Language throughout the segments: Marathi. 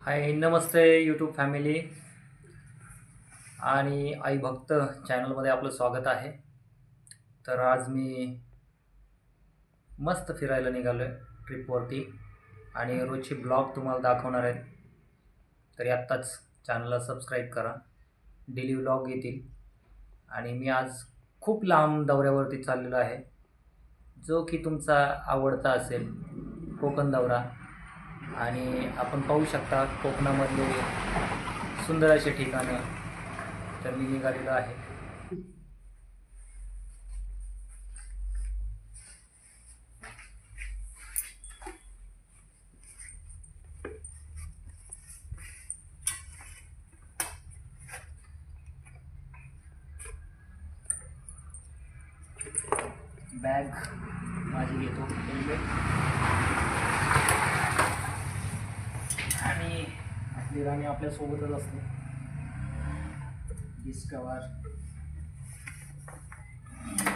हाय नमस्ते यूट्यूब फॅमिली आणि आई भक्त चॅनलमध्ये आपलं स्वागत आहे. तर आज मी मस्त फिरायला निघालो आहे ट्रिपवरती आणि रोजची ब्लॉग तुम्हाला दाखवणार आहेत. तरी आत्ताच चॅनलला सबस्क्राईब करा, डेली व्लॉग येतील. आणि मी आज खूप लांब दौऱ्यावरती चाललेलो आहे, जो की तुमचा आवडता असेल, कोकण दौरा. आणि आपण पाहू शकता कोकणामधले सुंदर असे ठिकाणं. तर मी निघालेलो आहे. बॅग माझी घेतो, हेल्मेट आणि आपली राणी आपल्यासोबतच असते. डिस्कवर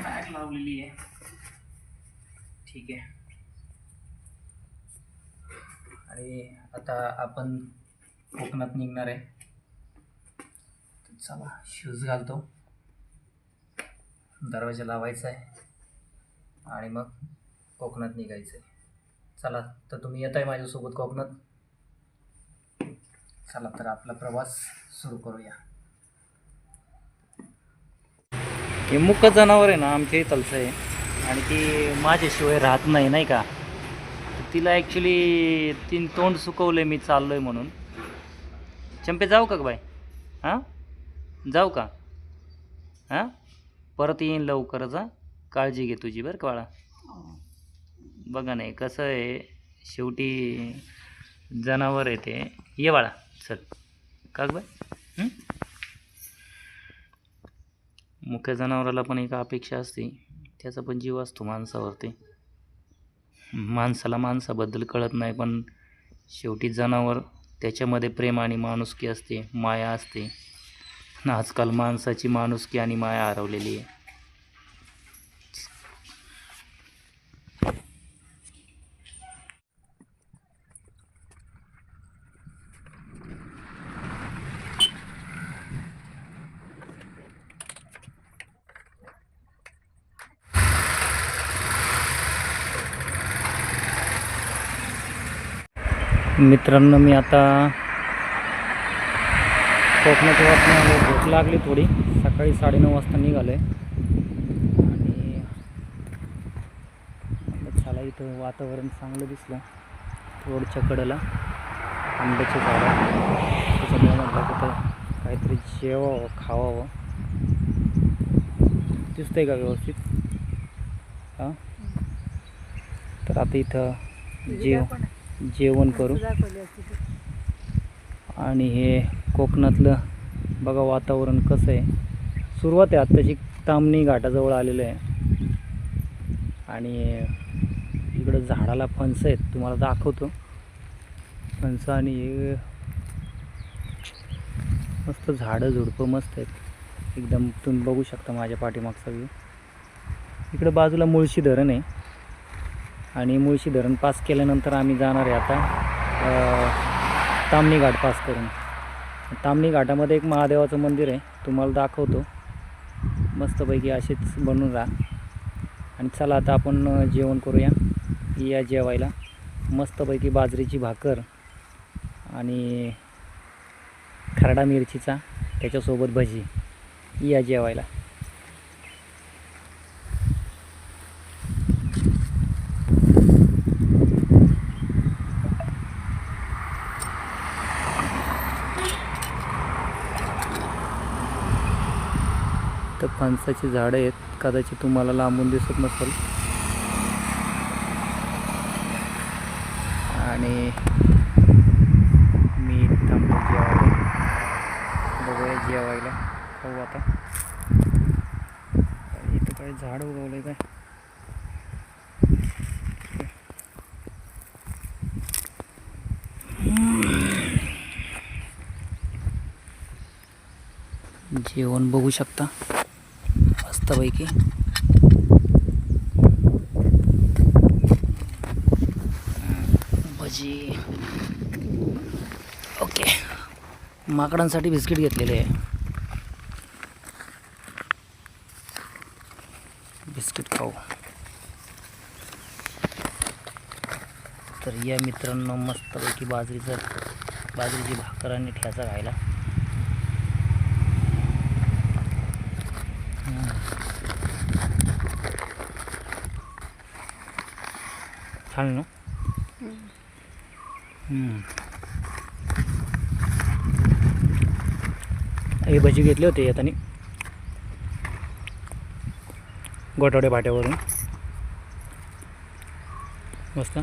बॅग लावलेली आहे. ठीक आहे. आणि आता आपण कोकणात निघणार आहे. तर चला शूज घालतो, दरवाजा लावायचा आहे आणि मग कोकणात निघायचं आहे. चला, तर तुम्ही येत आहे माझ्यासोबत कोकणात. चला तर आपला प्रवास सुरू करूया. हे मुक्क जनावर आहे ना आमच्या इथलचं आहे आणि ती माझ्याशिवाय राहत नाही का. तिला ॲक्च्युली तीन तोंड सुकवलं मी चाललो आहे म्हणून. चंपे जाऊ का बाई? हां जाऊ का? हां परत येईन लवकरच. हां काळजी घे तुझी बरं का बाळा. बघा नाही कसं आहे, शेवटी जनावर आहे ते. ये बाळा चल का बाई. मुख्य जनावराला पण एक अपेक्षा असते, त्याचा पण जीव असतो माणसावरती. माणसाला माणसाबद्दल कळत नाही, पण शेवटी जनावर त्याच्यामध्ये प्रेम आणि माणुसकी असते, माया असते. आजकाल माणसाची माणुसकी आणि माया हरवलेली आहे. मित्रांनो, मी आता कोकणात वाटून आलो. भूक लागली थोडी. सकाळी 9:30 वाजता निघालो आहे आणि चला इथं वातावरण चांगलं दिसलं. रोडच्या कडेला आंब्याचे झाडं, त्याच्यामुळे म्हटलं कुठं काहीतरी जेवावं खावावं. दिसतंय का व्यवस्थित? हां तर आता इथं जेवण करू. आणि हे कोकणातलं बघा वातावरण कसं आहे. सुरुवात आहे आत्ताची. तामणी घाटाजवळ आलेलं आहे आणि इकडं झाडाला फणसं आहेत, तुम्हाला दाखवतो. फणसं आणि हे मस्त झाडं झुडपं मस्त आहेत एकदम. तुम्ही बघू शकता माझ्या पाठीमागचा व्ह्यू. इकडं बाजूला मुळशी धरण आहे आणि मुळशी धरण पास केल्यानंतर आम्ही जाणार आहे आता तामणी घाट पास करून. तामणी घाटामध्ये एक महादेवाचं मंदिर आहे, तुम्हाला दाखवतो. मस्तपैकी असेच बनून राहा. आणि चला आता आपण जेवण करूया. या जेवायला मस्तपैकी बाजरीची भाकर आणि खरडा मिरचीचा, त्याच्यासोबत भजी. या जेवायला. तर फणसाची झाडं आहेत, कदाचित तुम्हाला लांबून दिसत नसेल. आणि मी थांबलो जेवायला. बघूया जेवायला खाऊ आता. इथं काय झाड उगवलं आहे काय? जेवण बघू शकता मस्तपैकी. भजी ओके, माकडांसाठी बिस्किट घेतलेले आहे. बिस्किट खाऊ. तर या मित्रांनो मस्तपैकी बाजरीची भाकर आणि ठ्याचा खायला. छान ना. हे भजी घेतले होते येतानी गोठवडे फाट्यावरून. मस्त.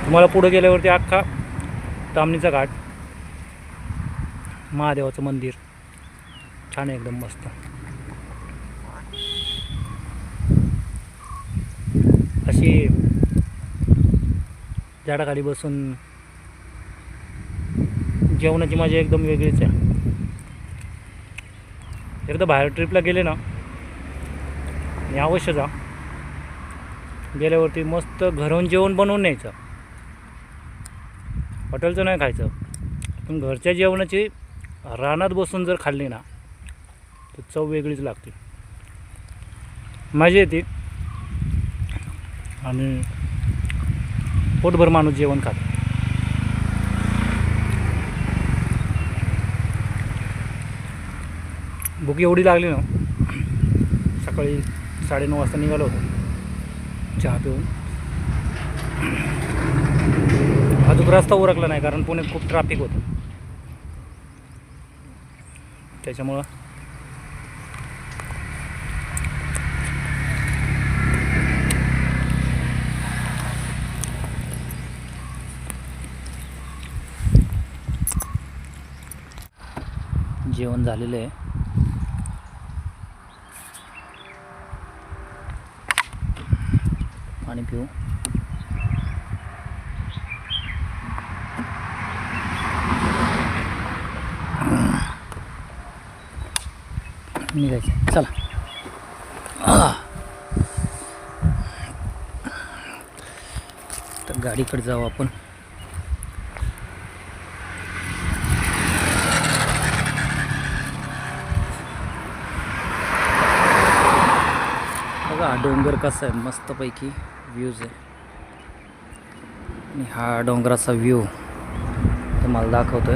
तुम्हाला पुढे गेल्यावरती अख्खा तामणीचा घाट, महादेवाचं मंदिर छान आहे एकदम मस्त. अशी झाडाखाली बसून जेवणाची मजा एकदम वेगळीच आहे. एकदा बाहेर ट्रिपला गेले ना, आणि अवश्य जा. गेल्यावरती मस्त घरून जेवण बनवून न्यायचं, हॉटेलचं नाही खायचं. पण घरच्या जेवणाची रानात बसून जर खाल्ली ना तर चव वेगळीच लागते, मजा येते आणि पोटभर माणूस जेवण खातो. भूक एवढी लागली ना, सकाळी 9:30 वाजता निघालो होतो चहा पिऊन. अजून रस्ता उरकला नाही कारण पुण्यात खूप ट्रॅफिक होतं, त्याच्यामुळं जेवण झालेलं आहे. पाणी पिऊ. निघायचं चला. तर गाडीकडे जाऊ आपण. बघा हा डोंगर कसा आहे, मस्तपैकी व्ह्यूज आहे. आणि हा डोंगराचा व्ह्यू तुम्हाला दाखवतोय.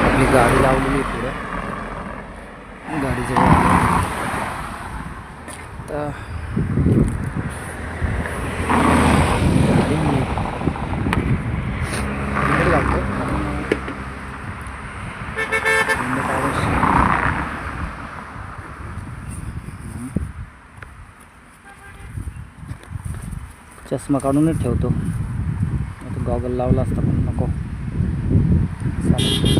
आपली गाडी लावलेली आहे पुढं, गाडीजवळ तर गाडी लागतो. चष्मा काढूनच ठेवतो, आता गॉगल लावला असता पण नको. चालेल.